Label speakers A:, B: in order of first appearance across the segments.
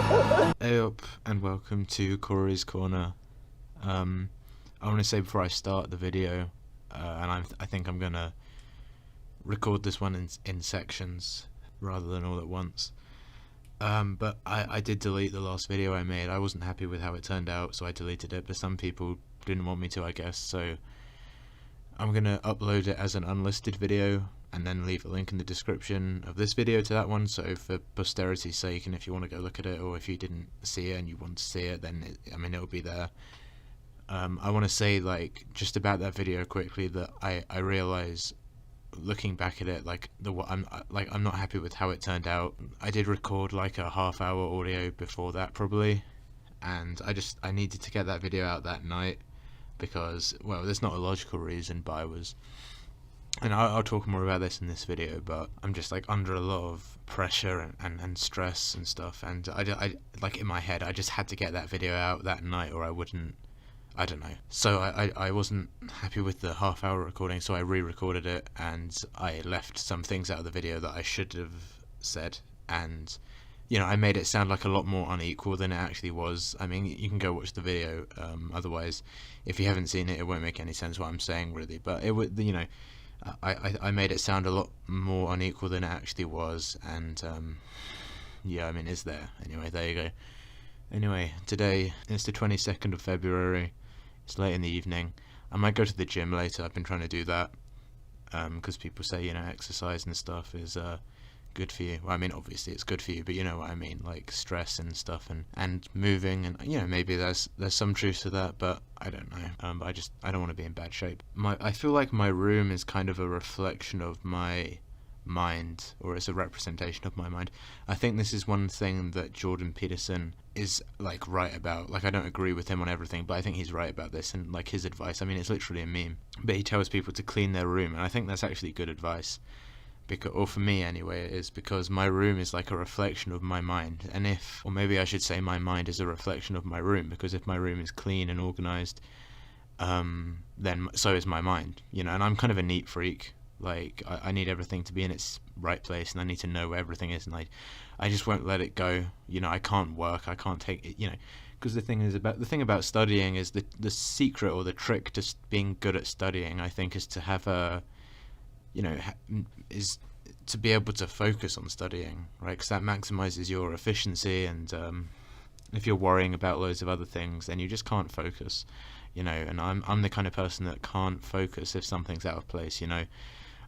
A: Hey up, and welcome to Corey's Corner. I want to say before I start the video, and I think I'm gonna record this one in sections rather than all at once. But I did delete the last video I made. I wasn't happy with how it turned out, so I deleted it. But some people didn't want me to, I guess. So I'm gonna upload it as an unlisted video, and then leave a link in the description of this video to that one, so for posterity's sake, and if you want to go look at it, or if you didn't see it and you want to see it, then it'll be there. I want to say, like, just about that video quickly, that I realise, looking back at it, I'm not happy with how it turned out. I did record like a half-hour audio before that probably, and I needed to get that video out that night because, well, there's not a logical reason, but and I'll talk more about this in this video, but I'm just like under a lot of pressure and stress and stuff, and I like in my head I just had to get that video out that night or I wouldn't, I don't know. So I wasn't happy with the half-hour recording, so I re-recorded it, and I left some things out of the video that I should have said, and I made it sound like a lot more unequal than it actually was. I mean, you can go watch the video, otherwise if you haven't seen it, it won't make any sense what I'm saying really, but it would, I made it sound a lot more unequal than it actually was, and yeah, I mean, it's there. Anyway, there you go. Anyway, today is the 22nd of February. It's late in the evening. I might go to the gym later. I've been trying to do that because people say, exercise and stuff is good for you. Well, I mean, obviously it's good for you, but you know what I mean, like stress and stuff, and moving, and maybe there's some truth to that, but I don't know. But I don't want to be in bad shape. I feel like my room is kind of a reflection of my mind, or it's a representation of my mind. I think this is one thing that Jordan Peterson is like right about. Like, I don't agree with him on everything, but I think he's right about this, and like his advice, I mean, it's literally a meme, but he tells people to clean their room, and I think that's actually good advice. Or for me anyway, it is, because my room is like a reflection of my mind, and or maybe I should say my mind is a reflection of my room, because if my room is clean and organised, then so is my mind, and I'm kind of a neat freak. Like, I need everything to be in its right place, and I need to know where everything is, and I just won't let it go. I can't work, I can't take it, because the thing about studying is the secret, or the trick to being good at studying, I think, is to have is to be able to focus on studying, right? Because that maximizes your efficiency, and if you're worrying about loads of other things, then you just can't focus, and I'm the kind of person that can't focus if something's out of place.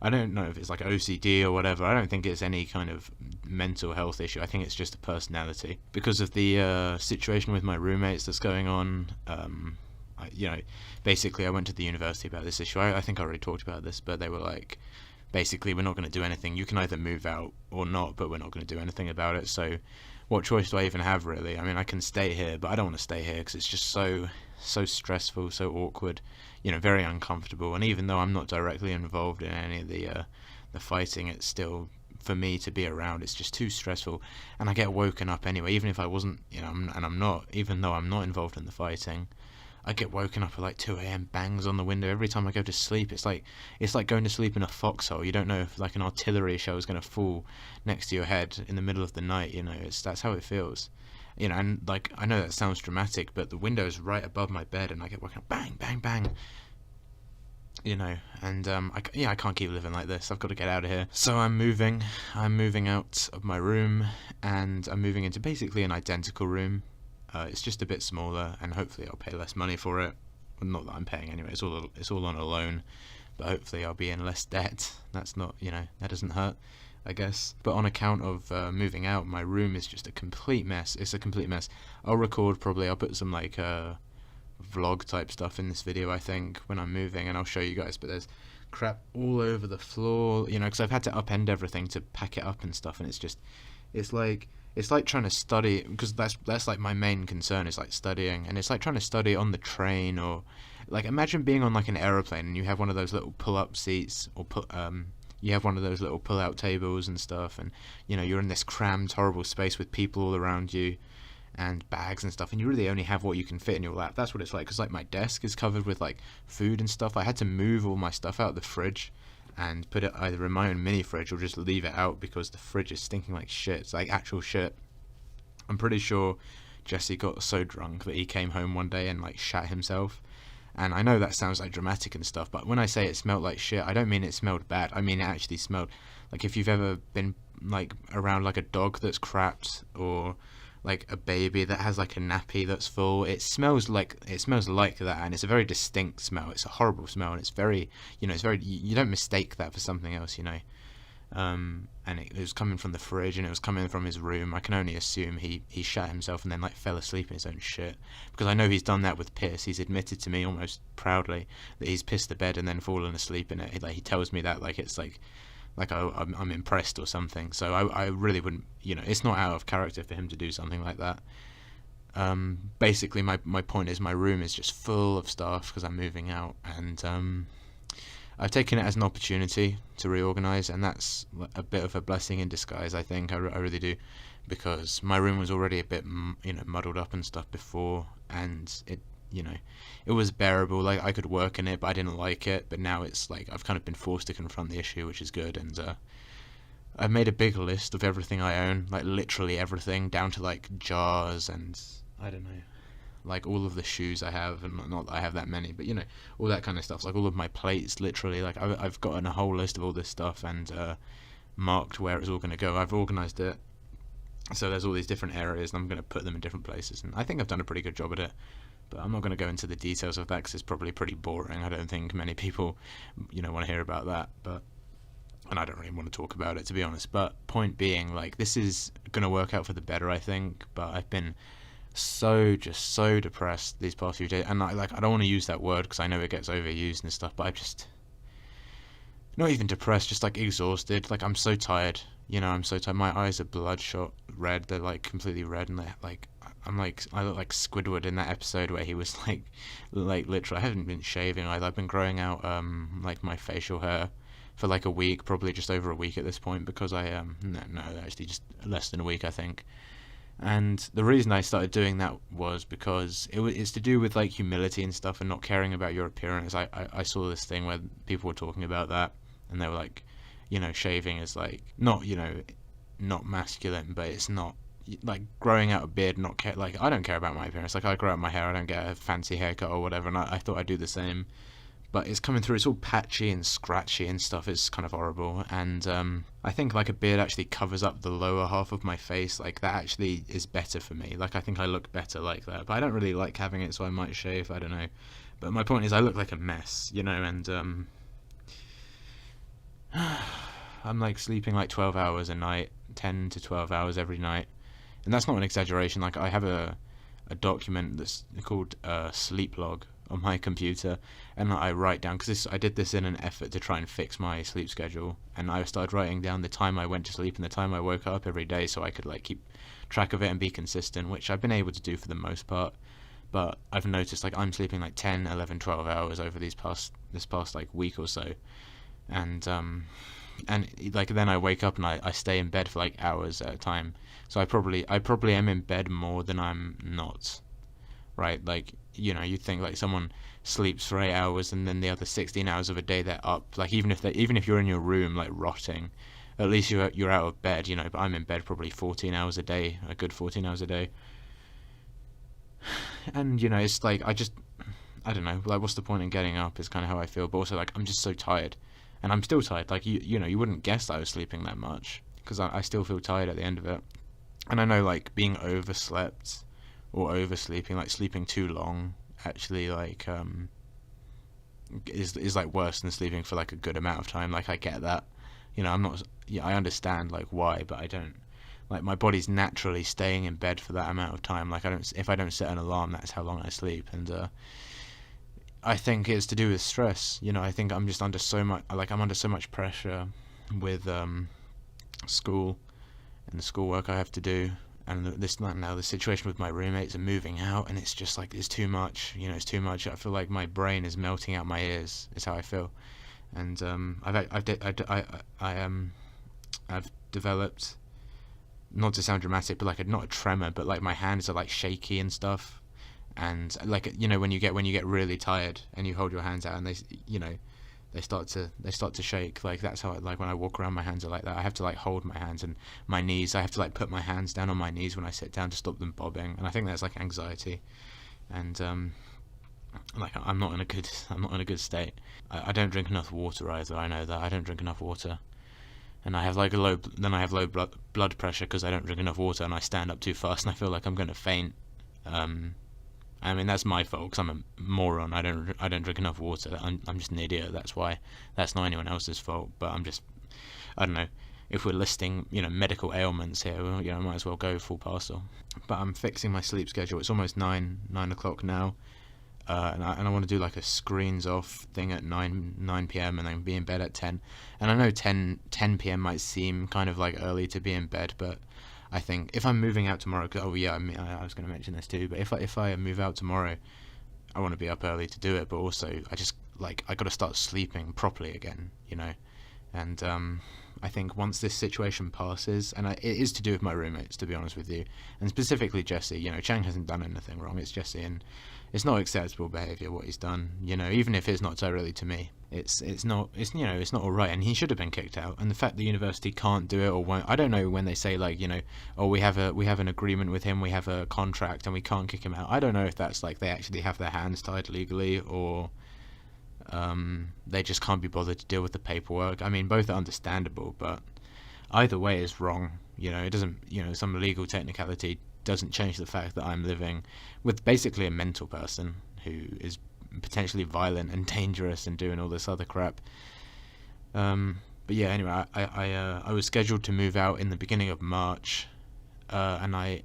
A: I don't know if it's like OCD or whatever. I don't think it's any kind of mental health issue. I think it's just a personality, because of the situation with my roommates that's going on. Basically I went to the university about this issue. I think I already talked about this, but they were like, basically, we're not going to do anything. You can either move out or not, but we're not going to do anything about it. So what choice do I even have, really? I mean, I can stay here, but I don't want to stay here because it's just so stressful, so awkward, very uncomfortable. And even though I'm not directly involved in any of the fighting, it's still, for me to be around, it's just too stressful. And I get woken up anyway, even if I wasn't, and I'm not, even though I'm not involved in the fighting, I get woken up at like 2 a.m. bangs on the window every time I go to sleep. It's like going to sleep in a foxhole. You don't know if like an artillery shell is going to fall next to your head in the middle of the night. That's how it feels. And like, I know that sounds dramatic, but the window is right above my bed, and I get woken up, bang, bang, bang. And I can't keep living like this. I've got to get out of here. So I'm moving out of my room, and I'm moving into basically an identical room. It's just a bit smaller, and hopefully I'll pay less money for it. Well, not that I'm paying anyway, it's all on a loan, but hopefully I'll be in less debt. That's not, that doesn't hurt, I guess. But on account of moving out, my room is just a complete mess. It's a complete mess. I'll put some like vlog type stuff in this video, I think, when I'm moving, and I'll show you guys, but there's crap all over the floor, because I've had to upend everything to pack it up and stuff, and it's like trying to study, because that's like my main concern, is like studying, and it's like trying to study on the train, or like, imagine being on like an aeroplane and you have one of those little pull-up seats, or you have one of those little pull-out tables and stuff, and you're in this crammed, horrible space with people all around you and bags and stuff, and you really only have what you can fit in your lap. That's what it's like, because like my desk is covered with like food and stuff. I had to move all my stuff out of the fridge and put it either in my own mini fridge or just leave it out, because the fridge is stinking like shit. It's like actual shit. I'm pretty sure Jesse got so drunk that he came home one day and like shat himself. And I know that sounds like dramatic and stuff, but when I say it smelled like shit, I don't mean it smelled bad. I mean it actually smelled like, if you've ever been like around like a dog that's crapped, or like a baby that has like a nappy that's full, it smells like that, and it's a very distinct smell. It's a horrible smell, and it's very, it's very, you don't mistake that for something else, and it was coming from the fridge, and it was coming from his room. I can only assume he shat himself and then like fell asleep in his own shit, because I know he's done that with piss. He's admitted to me almost proudly that he's pissed the bed and then fallen asleep in it. Like, he tells me that like it's like I'm impressed or something. So I really wouldn't, it's not out of character for him to do something like that. Basically my point is, my room is just full of stuff because I'm moving out, and I've taken it as an opportunity to reorganize, and that's a bit of a blessing in disguise, I think. I really do, because my room was already a bit muddled up and stuff before, and it was bearable. Like, I could work in it, but I didn't like it. But now it's like I've kind of been forced to confront the issue, which is good. And I've made a big list of everything I own, like literally everything, down to like jars and I don't know, like all of the shoes I have, and not that I have that many, but all that kind of stuff. Like all of my plates, literally. Like I've gotten a whole list of all this stuff and marked where it's all going to go. I've organised it, so there's all these different areas, and I'm going to put them in different places. And I think I've done a pretty good job at it. But I'm not going to go into the details of that because it's probably pretty boring. I don't think many people, want to hear about that. And I don't really want to talk about it, to be honest. But point being, like, this is going to work out for the better, I think. But I've been so depressed these past few days. And I don't want to use that word because I know it gets overused and stuff. But I'm just not even depressed, just like exhausted. Like, I'm so tired. I'm so tired. My eyes are bloodshot red. They're like completely red, and they're like, I look like Squidward in that episode where he was like literally. I haven't been shaving either. I've been growing out like my facial hair for like a week, probably just over a week at this point, because I no, actually just less than a week, I think. And the reason I started doing that was because it's to do with like humility and stuff, and not caring about your appearance. I saw this thing where people were talking about that, and they were like, shaving is like not masculine, but it's not like growing out a beard. Not care, like, I don't care about my appearance. Like, I grow out my hair, I don't get a fancy haircut or whatever, and I thought I'd do the same, but it's coming through. It's all patchy and scratchy and stuff. It's kind of horrible. And I think like a beard actually covers up the lower half of my face. Like, that actually is better for me. Like, I think I look better like that, but I don't really like having it, so I might shave. I don't know. But my point is, I look like a mess, and I'm like sleeping like 12 hours a night, 10 to 12 hours every night. And that's not an exaggeration. Like, I have a document that's called sleep log on my computer, and I write down, because I did this in an effort to try and fix my sleep schedule, and I started writing down the time I went to sleep and the time I woke up every day, so I could like keep track of it and be consistent, which I've been able to do for the most part. But I've noticed like I'm sleeping like 10, 11, 12 hours over this past like week or so, and like then I wake up and I stay in bed for like hours at a time. So I probably am in bed more than I'm not, right? Like, you'd think like someone sleeps for 8 hours and then the other 16 hours of a day they're up. Like, even if you're in your room like rotting, at least you're out of bed, But I'm in bed probably 14 hours a day, a good 14 hours a day. And it's like I don't know. Like, what's the point in getting up? Is kind of how I feel. But also, like, I'm just so tired. And I'm still tired. Like, you wouldn't guess that I was sleeping that much, because I still feel tired at the end of it. And I know, like, being overslept or oversleeping, like sleeping too long, actually, like, is like worse than sleeping for like a good amount of time. Like, I get that. I'm not. Yeah, I understand like why, but I don't. Like, my body's naturally staying in bed for that amount of time. Like, if I don't set an alarm, that's how long I sleep. And I think it's to do with stress. I think I'm just under so much. I'm under so much pressure with school and the schoolwork I have to do, and the situation with my roommates and moving out, and it's just like, it's too much. It's too much. I feel like my brain is melting out my ears. Is how I feel. And I've developed, not to sound dramatic, but like not a tremor, but like my hands are like shaky and stuff. And like, when you get really tired and you hold your hands out and they they start to shake. Like that's how like when I walk around, my hands are like that. I have to like hold my hands, and my knees, I have to like put my hands down on my knees when I sit down to stop them bobbing. And I think that's like anxiety, and like I'm not in a good state. I don't drink enough water either. I know that I don't drink enough water, and I have like low blood pressure because I don't drink enough water, and I stand up too fast, and I feel like I'm gonna faint. I mean, that's my fault because I'm a moron. I don't drink enough water. I'm just an idiot. That's why. That's not anyone else's fault. But I don't know. If we're listing, medical ailments here, well, I might as well go full parcel. But I'm fixing my sleep schedule. It's almost 9 o'clock now, and I want to do like a screens off thing at 9 p.m. and then be in bed at 10. And I know 10 p.m. might seem kind of like early to be in bed, but I think if I'm moving out tomorrow, I was going to mention this too, but if I move out tomorrow, I want to be up early to do it, but also I got to start sleeping properly again, and I think once this situation passes, and it is to do with my roommates, to be honest with you, and specifically Jesse. Chang hasn't done anything wrong, it's Jesse, and it's not acceptable behaviour what he's done, even if it's not directly to me. It's not alright, and he should have been kicked out. And the fact the university can't do it or won't, I don't know, when they say like, oh, we have an agreement with him, we have a contract and we can't kick him out. I don't know if that's like they actually have their hands tied legally, or they just can't be bothered to deal with the paperwork. I mean, both are understandable, but either way is wrong. It doesn't, some legal technicality doesn't change the fact that I'm living with basically a mental person who is potentially violent and dangerous and doing all this other crap. But yeah, anyway, I was scheduled to move out in the beginning of March, and I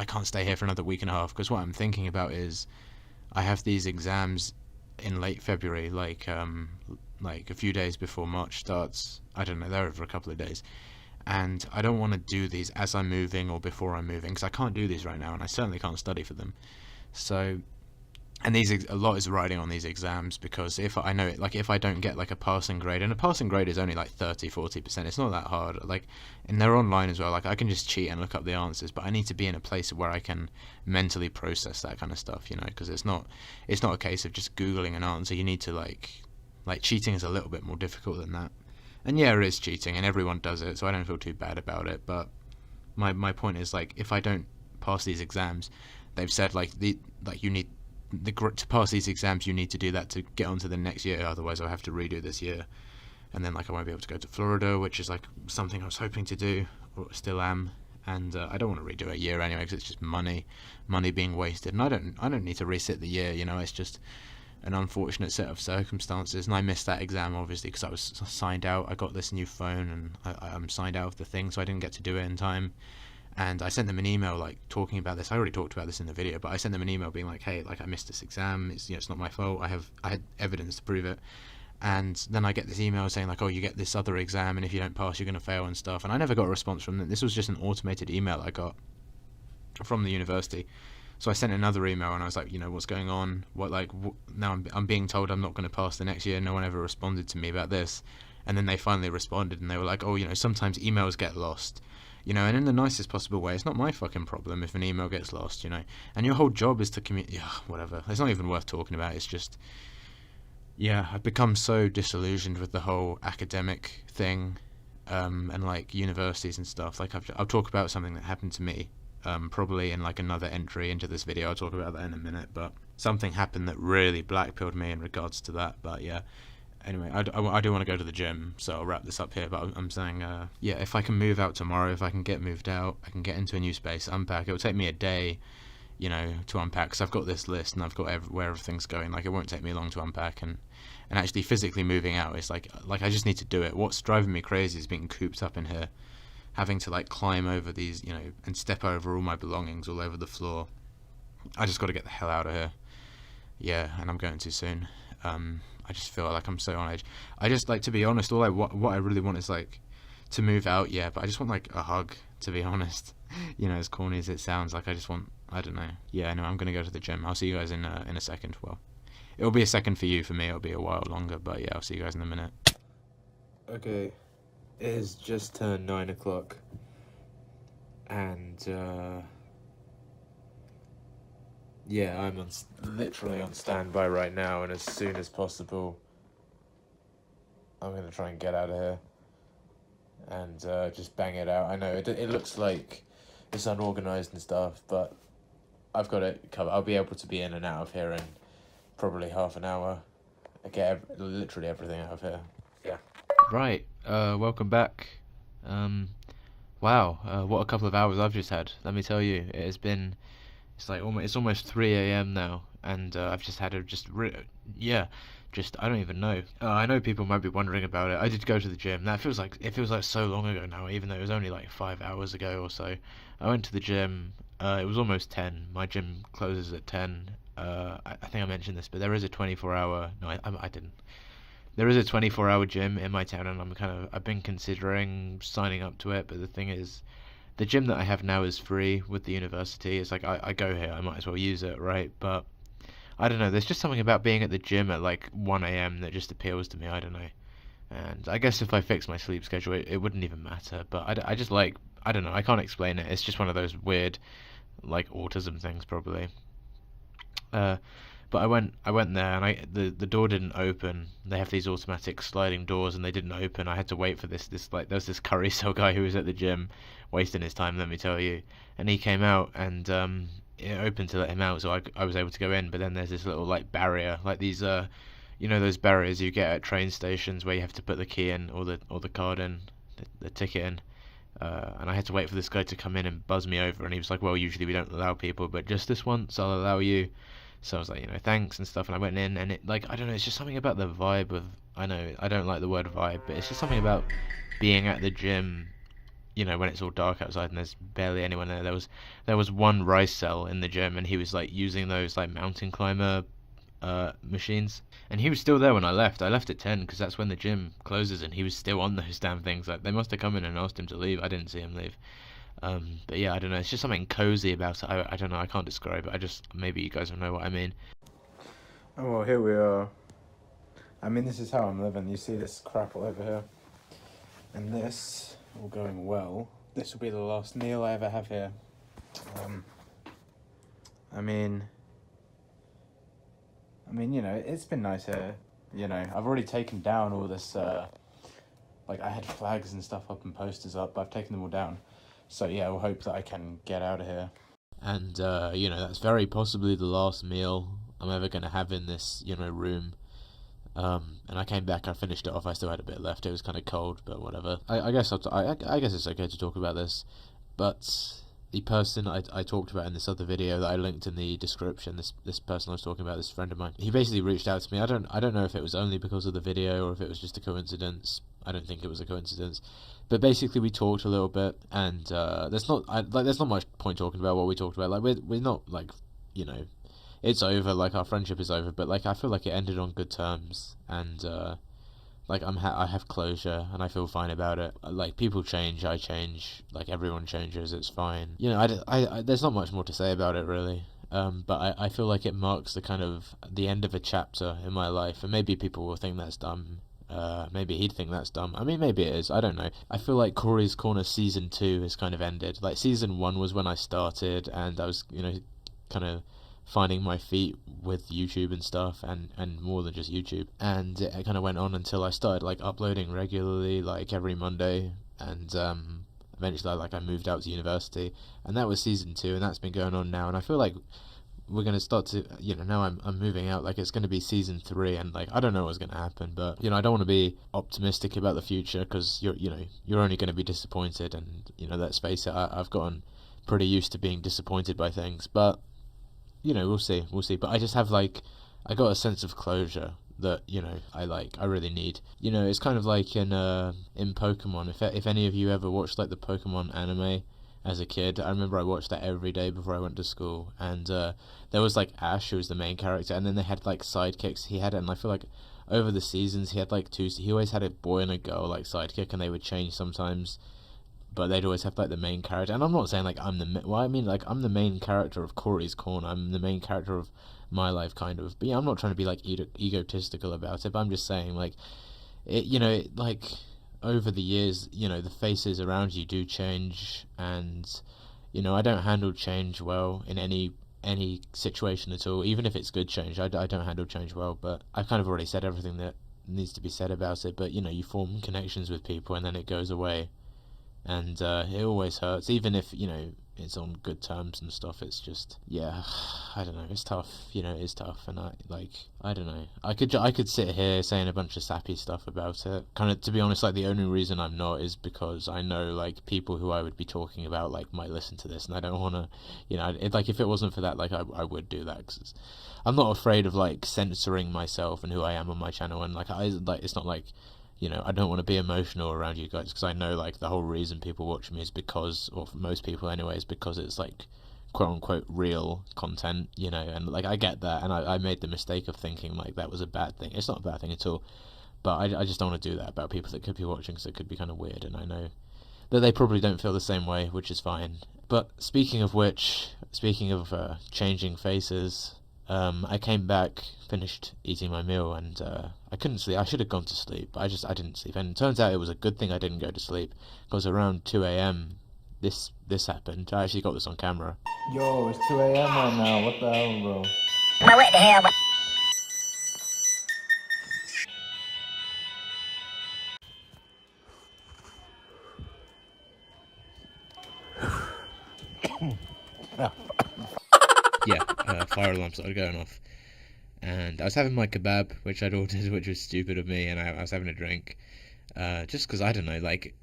A: can't stay here for another week and a half, because what I'm thinking about is I have these exams in late February, like a few days before March starts. I don't know, they're over a couple of days, and I don't want to do these as I'm moving or before I'm moving, because I can't do these right now, and I certainly can't study for them. So, and a lot is riding on these exams, because if I know it, like if I don't get like a passing grade, and a passing grade is only like 30-40%, it's not that hard, and they're online as well, like I can just cheat and look up the answers, but I need to be in a place where I can mentally process that kind of stuff, because it's not a case of just googling an answer. You need to like cheating is a little bit more difficult than that. And yeah, it is cheating, and everyone does it, so I don't feel too bad about it. But my point is, like, if I don't pass these exams, they've said you need to pass these exams, you need to do that to get on to the next year. Otherwise, I'll have to redo this year, and then I won't be able to go to Florida, which is like something I was hoping to do, or still am. And I don't want to redo a year anyway, because it's just money being wasted, and I don't need to resit the year. It's just an unfortunate set of circumstances, and I missed that exam obviously because I was signed out. I got this new phone, and I'm signed out of the thing, so I didn't get to do it in time. And I sent them an email talking about this. I already talked about this in the video, but I sent them an email being like, hey, I missed this exam. It's not my fault. I had evidence to prove it. And then I get this email saying oh, you get this other exam, and if you don't pass, you're going to fail and stuff. And I never got a response from them. This was just an automated email I got from the university. So I sent another email, and I was like, what's going on? Now I'm being told I'm not going to pass the next year. No one ever responded to me about this. And then they finally responded, and they were like, oh, sometimes emails get lost, and in the nicest possible way. It's not my fucking problem if an email gets lost, and your whole job is to communicate. Yeah, whatever. It's not even worth talking about. It's just, yeah, I've become so disillusioned with the whole academic thing, and universities and stuff. I'll talk about something that happened to me. Probably in another entry into this video. I'll talk about that in a minute, but something happened that really blackpilled me in regards to that. But yeah, anyway, I do want to go to the gym, so I'll wrap this up here. But I'm saying, yeah, if I can move out tomorrow, if I can get moved out, I can get into a new space, unpack. It'll take me a day, to unpack, because I've got this list and I've got where everything's going. It won't take me long to unpack, and actually physically moving out is like I just need to do it. What's driving me crazy is being cooped up in here, having to climb over these, and step over all my belongings all over the floor. I just got to get the hell out of here. Yeah, and I'm going too soon. I just feel like I'm so on edge. I just, to be honest, what I really want is to move out, yeah, but I just want a hug, to be honest. As corny as it sounds, I just want, I don't know. Yeah, no, I'm going to go to the gym. I'll see you guys in a second. Well, it'll be a second for you. For me, it'll be a while longer, but yeah, I'll see you guys in a minute. Okay. It has just turned 9 o'clock, and yeah, I'm literally on standby right now, and as soon as possible I'm going to try and get out of here and just bang it out. I know it looks like it's unorganized and stuff, but I've got it covered. I'll be able to be in and out of here in probably half an hour. I get literally everything out of here. Yeah. Right. Welcome back. Wow. What a couple of hours I've just had. Let me tell you, it's almost 3 a.m. now, and I've just had I don't even know. I know people might be wondering about it. I did go to the gym. It feels like so long ago now, even though it was only like 5 hours ago or so. I went to the gym. It was almost 10. My gym closes at 10. I think I mentioned this, but there is a 24-hour. No, I didn't. There is a 24-hour gym in my town, and I've been considering signing up to it. But the thing is, the gym that I have now is free with the university. It's like I go here, I might as well use it, right? But I don't know. There's just something about being at the gym at like 1 a.m. that just appeals to me. I don't know. And I guess if I fix my sleep schedule, it wouldn't even matter. But I just like, I don't know. I can't explain it. It's just one of those weird, like autism things probably. But I went there, and the door didn't open. They have these automatic sliding doors, and they didn't open. I had to wait for this like there was this curry cell guy who was at the gym, wasting his time. Let me tell you. And he came out, and it opened to let him out, so I was able to go in. But then there's this little like barrier, like these those barriers you get at train stations where you have to put the key in or the card in, the ticket in. And I had to wait for this guy to come in and buzz me over, and he was like, well, usually we don't allow people, but just this once I'll allow you. So I was like, thanks and stuff, and I went in, and it, like, I don't know, it's just something about the vibe of, I know, I don't like the word vibe, but it's just something about being at the gym, when it's all dark outside and there's barely anyone there. There was one rice cell in the gym, and he was like using those like mountain climber machines, and he was still there when I left. I left at 10 because that's when the gym closes, and he was still on those damn things. Like, they must have come in and asked him to leave. I didn't see him leave. But yeah, I don't know. It's just something cozy about it. I don't know. I can't describe it. Maybe you guys will know what I mean. Oh, well, here we are. I mean, this is how I'm living. You see this crap all over here. And this, all going well, this will be the last meal I ever have here. I mean, it's been nice here. I've already taken down all this, like, I had flags and stuff up and posters up, but I've taken them all down. So yeah, we'll hope that I can get out of here. And, that's very possibly the last meal I'm ever going to have in this, room. And I came back, I finished it off, I still had a bit left. It was kind of cold, but whatever. I guess I guess it's okay to talk about this. But the person I talked about in this other video that I linked in the description, this person I was talking about, this friend of mine, he basically reached out to me. I don't know if it was only because of the video or if it was just a coincidence. I don't think it was a coincidence. But basically, we talked a little bit, and there's not much point talking about what we talked about. Like, we're not like, it's over. Like, our friendship is over. But like, I feel like it ended on good terms, and like I have closure, and I feel fine about it. Like, people change, I change. Like, everyone changes. It's fine. I there's not much more to say about it really. But I feel like it marks the end of a chapter in my life, and maybe people will think that's dumb. Maybe he'd think that's dumb. I mean, maybe it is. I don't know. I feel like Corey's Corner Season 2 has kind of ended. Like, Season 1 was when I started, and I was, kind of finding my feet with YouTube and stuff, and more than just YouTube. And it kind of went on until I started, like, uploading regularly, like, every Monday, and eventually, I moved out to university, and that was Season 2, and that's been going on now, and I feel like we're going to start to, now I'm moving out, like, it's going to be Season 3, and, like, I don't know what's going to happen, but, I don't want to be optimistic about the future, because you're only going to be disappointed, and, let's face it, I've gotten pretty used to being disappointed by things, but, we'll see, but I just have, like, I got a sense of closure that, I really need. It's kind of like in Pokemon, if any of you ever watched, like, the Pokemon anime as a kid, I remember I watched that every day before I went to school, and there was, like, Ash, who was the main character, and then they had, like, sidekicks. And I feel like over the seasons he had, like, he always had a boy and a girl, like, sidekick, and they would change sometimes, but they'd always have, like, the main character. And I'm not saying, like, I'm the main character of Corey's Corner, I'm the main character of my life, kind of, but yeah, I'm not trying to be, like, egotistical about it, but I'm just saying, like, like, over the years, the faces around you do change, and, I don't handle change well in any situation at all, even if it's good change. I don't handle change well, but I've kind of already said everything that needs to be said about it, but you form connections with people and then it goes away, and it always hurts, even if it's on good terms and stuff. It's just, yeah, I don't know, it's tough. It's tough, and I don't know, I could sit here saying a bunch of sappy stuff about it, kind of, to be honest. Like, the only reason I'm not is because I know, like, people who I would be talking about, like, might listen to this, and I don't want to, like, if it wasn't for that, like, I would do that, because I'm not afraid of, like, censoring myself and who I am on my channel, and like, it's not like, I don't want to be emotional around you guys, because I know, like, the whole reason people watch me is because, or for most people anyway, is because it's, like, quote-unquote real content, and, like, I get that, and I made the mistake of thinking, like, that was a bad thing. It's not a bad thing at all, but I just don't want to do that about people that could be watching, because it could be kind of weird, and I know that they probably don't feel the same way, which is fine. But speaking of changing faces, I came back, finished eating my meal, and I couldn't sleep. I should have gone to sleep, but I didn't sleep. And it turns out it was a good thing I didn't go to sleep, because around 2 a.m. this happened. I actually got this on camera.
B: Yo, it's 2 a.m. right now. What the hell, bro?
C: Now what the hell?
A: Yeah, fire alarm started going off, and I was having my kebab, which I'd ordered, which was stupid of me, and I was having a drink, just because, I don't know, like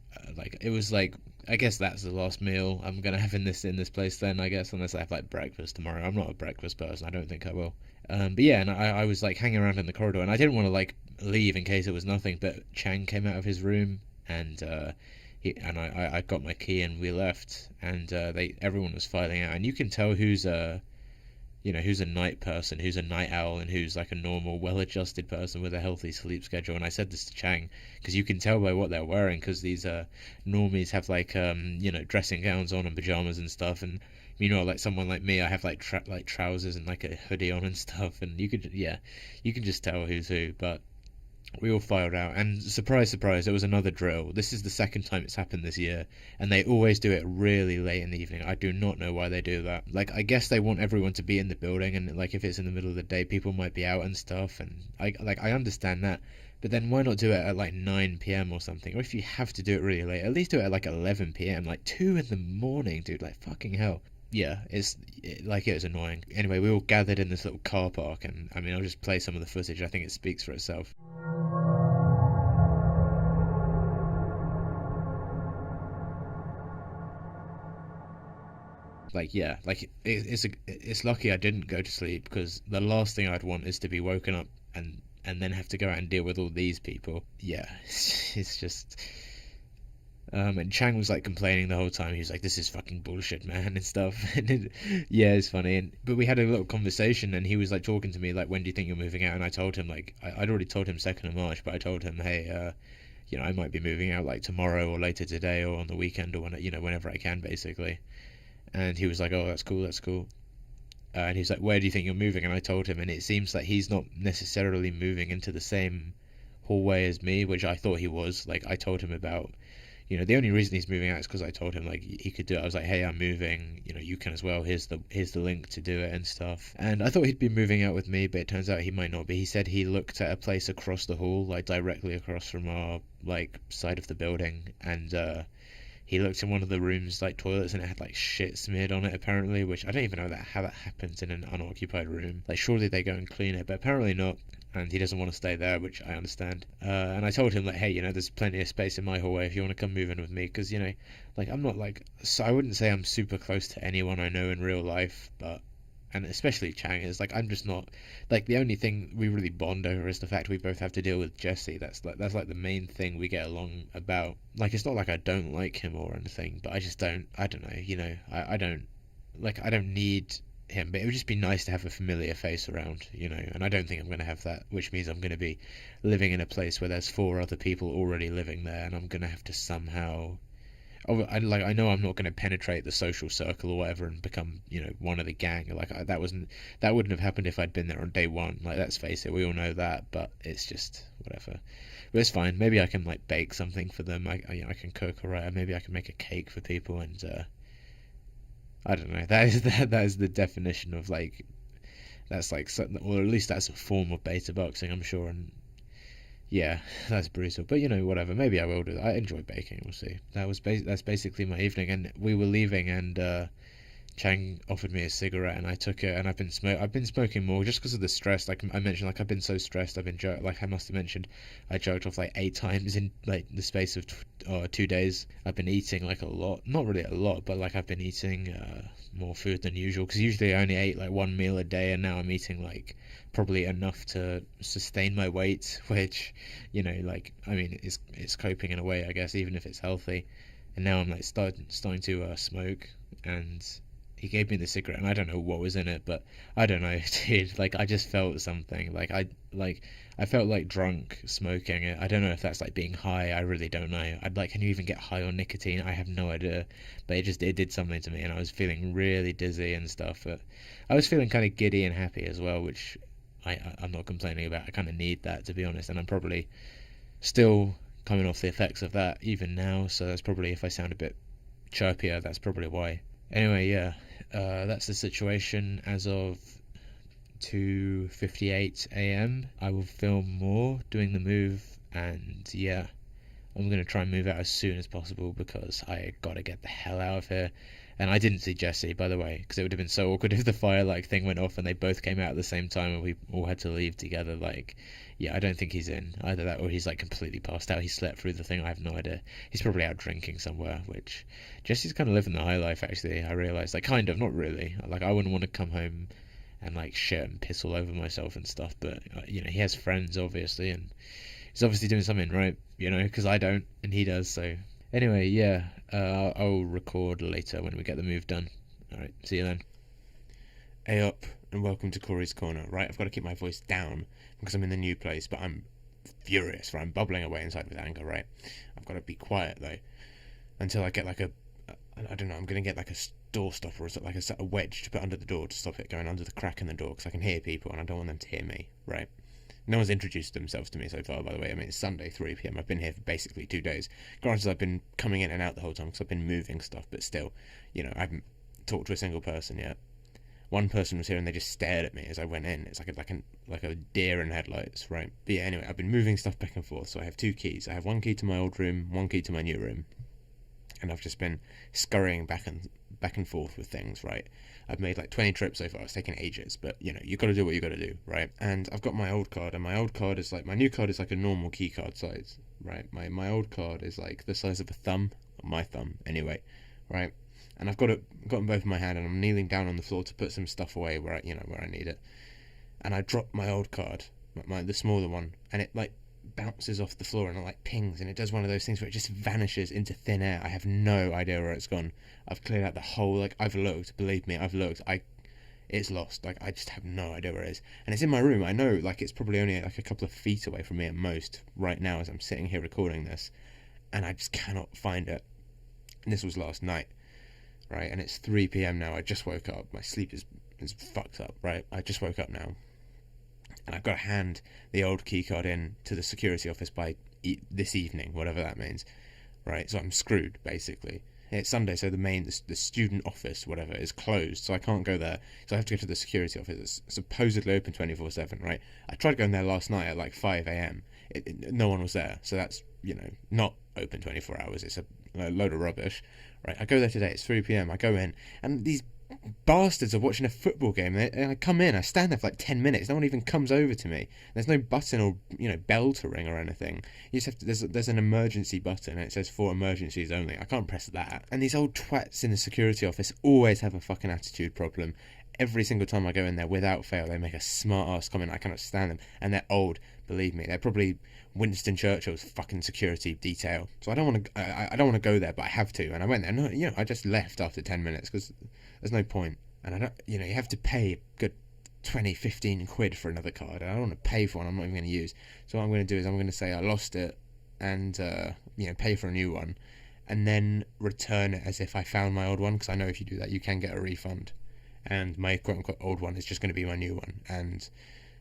A: it was like, I guess that's the last meal I'm gonna have in this place then, I guess, unless I have, like, breakfast tomorrow. I'm not a breakfast person. I don't think I will. But yeah, and I was, like, hanging around in the corridor, and I didn't want to, like, leave in case it was nothing, but Chang came out of his room, and I got my key, and we left, and everyone was filing out, and you can tell who's who's a night person, who's a night owl, and who's, like, a normal, well-adjusted person with a healthy sleep schedule. And I said this to Chang, because you can tell by what they're wearing, because these normies have, like, dressing gowns on and pajamas and stuff, and like someone like me, I have, like, trousers and, like, a hoodie on and stuff, and you can just tell who's who. But we all filed out, and surprise, surprise, it was another drill. This is the second time it's happened this year, and they always do it really late in the evening. I do not know why they do that. Like, I guess they want everyone to be in the building, and, like, if it's in the middle of the day, people might be out and stuff, and I understand that. But then why not do it at, like, 9 p.m. or something? Or if you have to do it really late, at least do it at, like, 11 p.m. Like, 2 in the morning, dude. Like, fucking hell. Yeah, it was annoying. Anyway, we all gathered in this little car park, and I mean, I'll just play some of the footage. I think it speaks for itself. Like, yeah, like, it's lucky I didn't go to sleep, because the last thing I'd want is to be woken up and then have to go out and deal with all these people. Yeah, it's just. And Chang was, like, complaining the whole time. He was like, "This is fucking bullshit, man," and stuff. Yeah, it's funny. But we had a little conversation, and he was, like, talking to me, like, "When do you think you're moving out?" And I told him, like, I'd already told him 2nd of March, but I told him, "Hey, I might be moving out, like, tomorrow or later today or on the weekend, or whenever I can, basically." And he was like, "Oh, that's cool, that's cool." And he was like, "Where do you think you're moving?" And I told him, and it seems like he's not necessarily moving into the same hallway as me, which I thought he was. Like, I told him about, the only reason he's moving out is because I told him, like, he could do it. I was like, "Hey, I'm moving, you can as well. Here's the link to do it and stuff." And I thought he'd be moving out with me, but it turns out he might not be. He said he looked at a place across the hall, like, directly across from our, like, side of the building, and he looked in one of the rooms, like, toilets, and it had, like, shit smeared on it, apparently, which I don't even know how that happens in an unoccupied room. Like, surely they go and clean it, but apparently not. And he doesn't want to stay there, which I understand. And I told him, like, "Hey, there's plenty of space in my hallway if you want to come move in with me," because, like, I'm not, like, so I wouldn't say I'm super close to anyone I know in real life, but, and especially Chang, is, like, I'm just not, like, the only thing we really bond over is the fact we both have to deal with Jesse. That's like the main thing we get along about. Like, it's not like I don't like him or anything, but I just don't, I don't know, I don't need him, but it would just be nice to have a familiar face around, and I don't think I'm going to have that, which means I'm going to be living in a place where there's 4 other people already living there, and I'm going to have to somehow, I know I'm not going to penetrate the social circle or whatever and become, one of the gang. Like, that wouldn't have happened if I'd been there on day one. Like, let's face it, we all know that, but it's just whatever. But it's fine. Maybe I can, like, bake something for them. I can cook, or maybe I can make a cake for people, and I don't know. That is the definition of, like, that's, like, or at least that's a form of beta boxing, I'm sure. And yeah, that's brutal. But whatever. Maybe I will do that. I enjoy baking. We'll see. That's basically my evening, and we were leaving, and Chang offered me a cigarette, and I took it, and I've been smoking more just because of the stress. Like I mentioned, like I've been so stressed. I've been like I must have mentioned, I jerked off like 8 times in like the space of 2 days. I've been eating like a lot, not really a lot, but like I've been eating more food than usual. Because usually I only ate like one meal a day, and now I'm eating like probably enough to sustain my weight, which like I mean it's coping in a way, I guess, even if it's healthy. And now I'm like starting to smoke, and he gave me the cigarette, and I don't know what was in it, but I don't know, dude. Like I just felt something. I felt like drunk smoking it. I don't know if that's like being high. I really don't know. I'd like, can you even get high on nicotine? I have no idea. But it did something to me, and I was feeling really dizzy and stuff. But I was feeling kind of giddy and happy as well, which I'm not complaining about. I kind of need that, to be honest, and I'm probably still coming off the effects of that even now. So that's probably, if I sound a bit chirpier, that's probably why. Anyway, yeah, that's the situation as of 2:58 a.m. I will film more doing the move, and yeah, I'm gonna try and move out as soon as possible because I gotta get the hell out of here. And I didn't see Jesse, by the way, because it would have been so awkward if the fire thing went off and they both came out at the same time and we all had to leave together. Like, yeah, I don't think he's in either that, or he's like completely passed out. He slept through the thing. I have no idea. He's probably out drinking somewhere. Which Jesse's kind of living the high life, actually. I realized, like, kind of, not really. Like, I wouldn't want to come home and like shit and piss all over myself and stuff. But he has friends, obviously, and he's obviously doing something right, because I don't and he does. So anyway, yeah, I'll record later when we get the move done. Alright, see you then. Hey up, and welcome to Corey's Corner. Right, I've got to keep my voice down because I'm in the new place, but I'm furious, right? I'm bubbling away inside with anger, right? I've got to be quiet, though, until I get like I don't know, I'm going to get like a door stopper or something, like a wedge to put under the door to stop it going under the crack in the door, because I can hear people and I don't want them to hear me, right? No one's introduced themselves to me so far, by the way. I mean, it's Sunday, 3 p.m. I've been here for basically 2 days. Granted, I've been coming in and out the whole time because I've been moving stuff, but still, I haven't talked to a single person yet. One person was here and they just stared at me as I went in. It's like a deer in headlights, right? But yeah, anyway, I've been moving stuff back and forth, so I have 2 keys. I have 1 key to my old room, 1 key to my new room, and I've just been scurrying back and forth with things, right? I've made like 20 trips so far. It's taken ages, but you got to do what you got to do, right? And I've got my old card, and my old card is like, my new card is like a normal key card size, right? My old card is like the size of a thumb, or my thumb anyway, right? And I've got them both in my hand, and I'm kneeling down on the floor to put some stuff away where I need it. And I dropped my old card, the smaller one, and it like bounces off the floor and it like pings, and it does one of those things where it just vanishes into thin air. I have no idea where it's gone. I've cleared out the whole, I've looked, believe me, I've looked. It's lost. I just have no idea where it is. And it's in my room. I know, it's probably only like a couple of feet away from me at most right now as I'm sitting here recording this, and I just cannot find it. And this was last night, right? And it's 3 p.m. now. I just woke up. My sleep is fucked up, right? I just woke up now. And I've got to hand the old keycard in to the security office by this evening, whatever that means, right? So I'm screwed, basically. It's Sunday, so the student office, whatever, is closed, so I can't go there. So I have to go to the security office. It's supposedly open 24/7, right? I tried going there last night at like 5 a.m. No one was there, so that's, not open 24 hours. It's a load of rubbish, right? I go there today, it's 3 p.m. I go in, and these bastards are watching a football game, and I come in, I stand there for like 10 minutes, no one even comes over to me. There's no button or bell to ring or anything. You just have to, there's an emergency button and it says for emergencies only. I can't press that. And these old twats in the security office always have a fucking attitude problem. Every single time I go in there, without fail, they make a smart ass comment. I cannot stand them, and they're old, believe me. They're probably Winston Churchill's fucking security detail. So I don't want to go there, but I have to. And I went there. No, I just left after 10 minutes because there's no point. And I don't, you have to pay a good 20, 15 quid for another card. I don't want to pay for one I'm not even going to use. So what I'm going to do is I'm going to say I lost it and pay for a new one, and then return it as if I found my old one, because I know if you do that you can get a refund. And my quote-unquote old one is just going to be my new one, and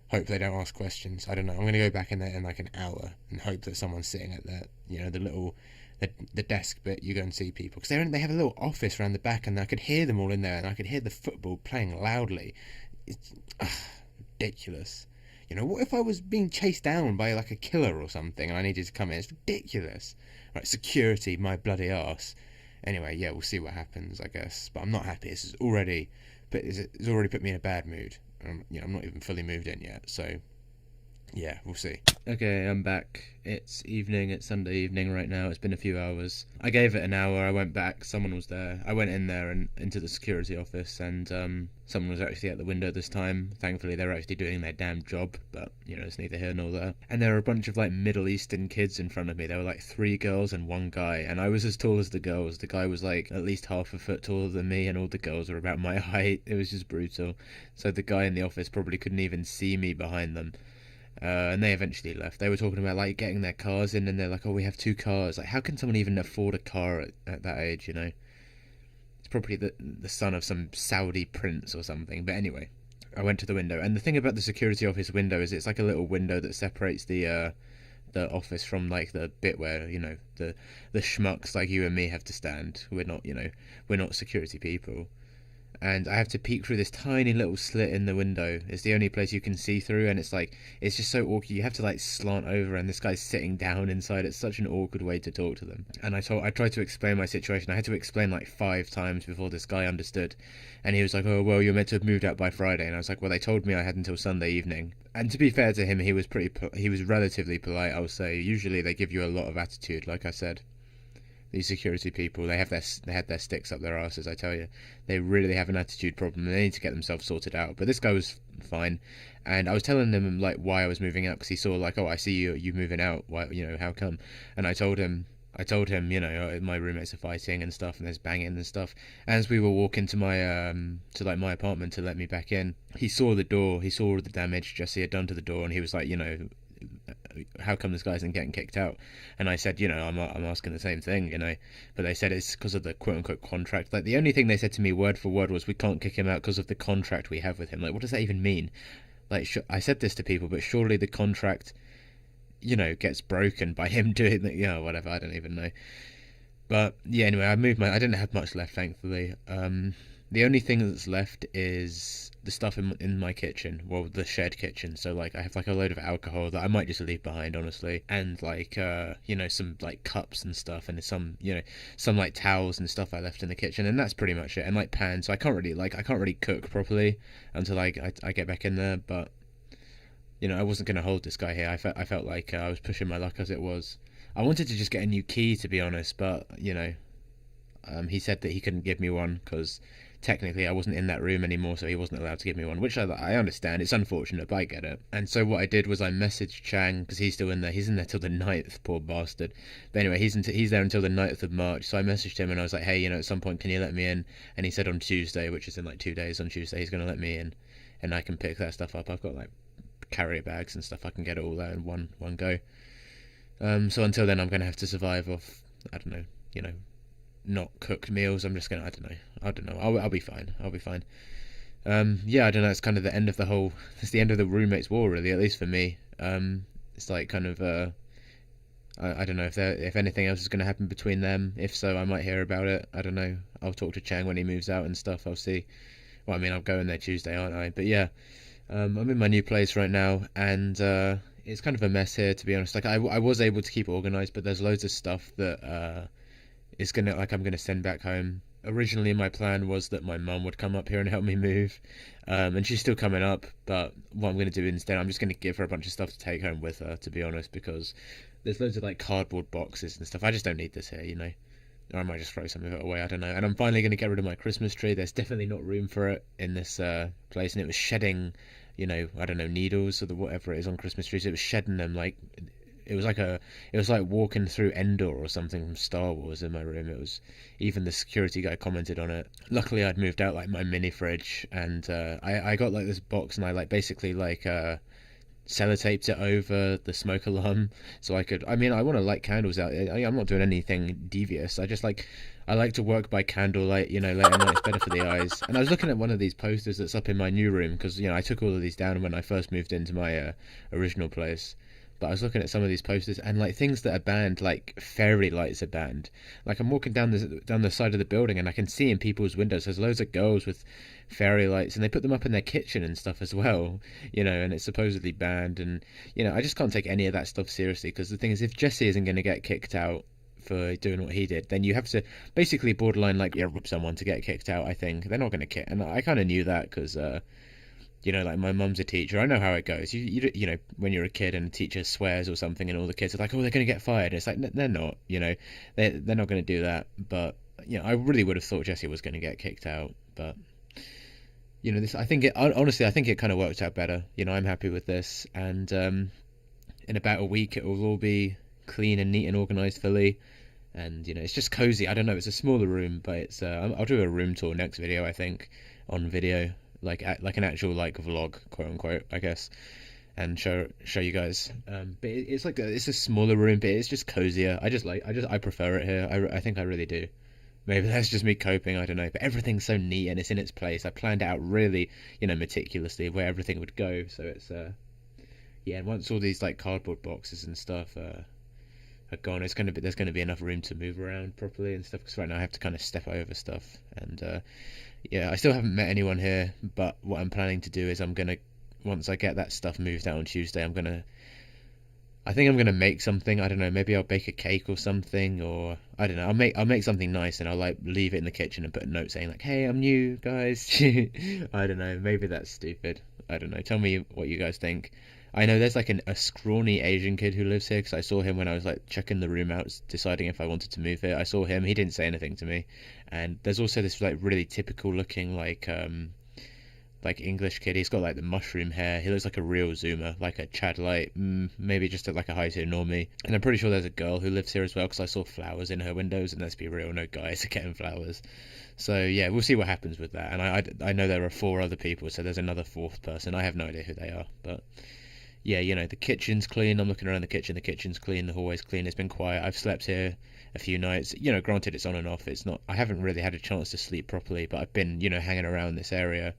A: hope they don't ask questions. I don't know. I'm going to go back in there in like an hour and hope that someone's sitting at the desk bit. You go and see people, because they have a little office around the back, and I could hear them all in there, and I could hear the football playing loudly. It's ridiculous. You know, what if I was being chased down by like a killer or something and I needed to come in? It's ridiculous. Right, security, my bloody arse. Anyway, yeah, we'll see what happens, I guess. But I'm not happy. It's already put me in a bad mood. I'm not even fully moved in yet, so yeah, we'll see. Okay, I'm back. It's evening. It's Sunday evening right now. It's been a few hours. I gave it an hour. I went back. Someone was there. I went in there and into the security office, and someone was actually at the window this time. Thankfully, they were actually doing their damn job, but it's neither here nor there. And there were a bunch of like Middle Eastern kids in front of me. There were like 3 girls and 1 guy, and I was as tall as the girls. The guy was like at least half a foot taller than me, and all the girls were about my height. It was just brutal. So the guy in the office probably couldn't even see me behind them. And they eventually left. They were talking about like getting their cars in, and they're like, "Oh, we have 2 cars." Like, how can someone even afford a car at that age? It's probably the son of some Saudi prince or something. But anyway, I went to the window, and the thing about the security office window is it's like a little window that separates the office from like the bit where the schmucks like you and me have to stand. We're not security people. And I have to peek through this tiny little slit in the window. It's the only place you can see through, and it's just so awkward. You have to like slant over, and this guy's sitting down inside. It's such an awkward way to talk to them. And I tried to explain my situation. I had to explain like 5 times before this guy understood. And he was like, "Oh, well, you're meant to have moved out by Friday." And I was like, "Well, they told me I had until Sunday evening." And to be fair to him, he was relatively polite, I would say. Usually they give you a lot of attitude, like I said. These security people, they had their sticks up their asses, I tell you. They really have an attitude problem, and they need to get themselves sorted out. But this guy was fine, and I was telling him like why I was moving out, because he saw like, "Oh, I see you moving out. Why, how come?" And I told him, my roommates are fighting and stuff, and there's banging and stuff. As we were walking to my my apartment to let me back in, he saw the door, he saw all the damage Jesse had done to the door, and he was like, how come this guy isn't getting kicked out? And I said, I'm asking the same thing, but they said it's because of the quote-unquote contract. Like, the only thing they said to me word for word was, "We can't kick him out because of the contract we have with him." Like, what does that even mean? Like, I said this to people, but surely the contract, gets broken by him doing that, whatever, I don't even know. But yeah, anyway, I didn't have much left, thankfully. The only thing that's left is the stuff in my kitchen, well, the shared kitchen. So like I have like a load of alcohol that I might just leave behind, honestly, and like some like cups and stuff, and some like towels and stuff I left in the kitchen, and that's pretty much it. And like pans, so I can't really cook properly until I get back in there. But I wasn't gonna hold this guy here. I felt like I was pushing my luck as it was. I wanted to just get a new key, to be honest, but he said that he couldn't give me one because technically I wasn't in that room anymore, so he wasn't allowed to give me one, which I understand. It's unfortunate, but I get it. And so what I did was I messaged Chang, because he's still in there. He's in there till the 9th, poor bastard. But anyway, he's there until the 9th of March, so I messaged him and I was like, "Hey, at some point, can you let me in?" And he said on Tuesday, which is in like 2 days, on Tuesday he's going to let me in, and I can pick that stuff up. I've got like carrier bags and stuff. I can get it all there in one go. So until then, I'm going to have to survive off, I don't know, not cooked meals. I'm just gonna, I don't know. I'll be fine. I'll be fine. Yeah, I don't know. It's kind of the end of it's the end of the roommates war, really, at least for me. It's like kind of I don't know if anything else is going to happen between them. If so, I might hear about it. I don't know. I'll talk to Chang when he moves out and stuff. I'll see. Well, I mean, I'll go in there Tuesday, aren't I? But yeah, I'm in my new place right now, and it's kind of a mess here, to be honest. Like I was able to keep it organized, but there's loads of stuff that I'm gonna send back home. Originally, my plan was that my mum would come up here and help me move, and she's still coming up. But what I'm gonna do instead, I'm just gonna give her a bunch of stuff to take home with her, to be honest, because there's loads of like cardboard boxes and stuff. I just don't need this here, or I might just throw some of it away. I don't know. And I'm finally gonna get rid of my Christmas tree. There's definitely not room for it in this place, and it was shedding, I don't know, needles or whatever it is on Christmas trees. It was shedding them like. It was like walking through Endor or something from Star Wars in my room. It was, even the security guy commented on it. Luckily, I'd moved out like my mini fridge, and I got like this box, and I like basically like sellotaped it over the smoke alarm, so I could. I mean, I want to light candles out. I'm not doing anything devious. I like to work by candlelight, late at night. It's better for the eyes. And I was looking at one of these posters that's up in my new room, because I took all of these down when I first moved into my original place.
C: but I was looking at some of these posters, and like things that are banned, like fairy lights are banned. Like I'm walking down the side of the building, and I can see in people's windows there's loads of girls with fairy lights, and they put them up in their kitchen and stuff as well, and it's supposedly banned. And I just can't take any of that stuff seriously, because the thing is, if Jesse isn't going to get kicked out for doing what he did, then you have to basically borderline like rob someone to get kicked out. I think they're not going to kick, and I kind of knew that because like my mum's a teacher. I know how it goes. You know, when you're a kid and a teacher swears or something, and all the kids are like, oh, they're going to get fired. And it's like, they're not. They're not going to do that. But I really would have thought Jesse was going to get kicked out. But this, I think honestly, I think it kind of worked out better. I'm happy with this, and in about a week it will all be clean and neat and organized fully. And it's just cozy. I don't know, it's a smaller room, but it's I'll do a room tour next video, I think, on video, like an actual like vlog, quote unquote, I guess, and show you guys. But it's a smaller room, but it's just cozier. I prefer it here. I think I really do. Maybe that's just me coping, I don't know. But everything's so neat and it's in its place. I planned out really, meticulously where everything would go. So it's and once all these like cardboard boxes and stuff are gone, there's gonna be enough room to move around properly and stuff, because right now I have to kind of step over stuff. And I still haven't met anyone here, but what I'm planning to do is once I get that stuff moved out on Tuesday, I think I'm gonna make something. I don't know, maybe I'll bake a cake or something, or I don't know, I'll make something nice, and I'll like leave it in the kitchen and put a note saying like, hey, I'm new, guys. I don't know, maybe that's stupid. I don't know, tell me what you guys think. I know there's like a scrawny Asian kid who lives here, because I saw him when I was like checking the room out, deciding if I wanted to move here. I saw him, he didn't say anything to me. And there's also this like really typical looking like English kid. He's got like the mushroom hair. He looks like a real Zoomer, like a Chad Light, maybe just like a high tier normie. And I'm pretty sure there's a girl who lives here as well, because I saw flowers in her windows, and let's be real, no guys are getting flowers. So yeah, we'll see what happens with that. And I know there are 4 other people, so there's another 4th person. I have no idea who they are, but yeah, the kitchen's clean. I'm looking around the kitchen's clean, the hallway's clean. It's been quiet. I've slept here a few nights. Granted, it's on and off. I haven't really had a chance to sleep properly, but I've been, hanging around this area,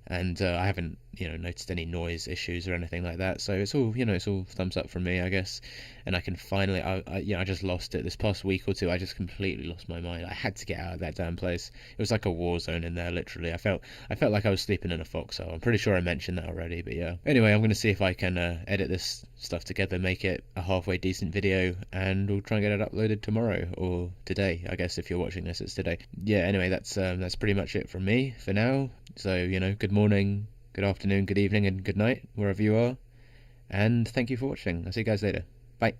C: and I haven't, noticed any noise issues or anything like that. So it's all, it's all thumbs up from me, I guess. And I can finally, I just lost it this past week or two. I just completely lost my mind. I had to get out of that damn place. It was like a war zone in there, literally. I felt like I was sleeping in a foxhole. I'm pretty sure I mentioned that already, but yeah. Anyway, I'm going to see if I can edit this stuff together, make it a halfway decent video, and we'll try and get it uploaded tomorrow, or today, I guess. If you're watching this, it's today. Yeah, anyway, that's pretty much it from me for now. So, good morning, good afternoon, good evening, and good night, wherever you are. And thank you for watching. I'll see you guys later. Bye.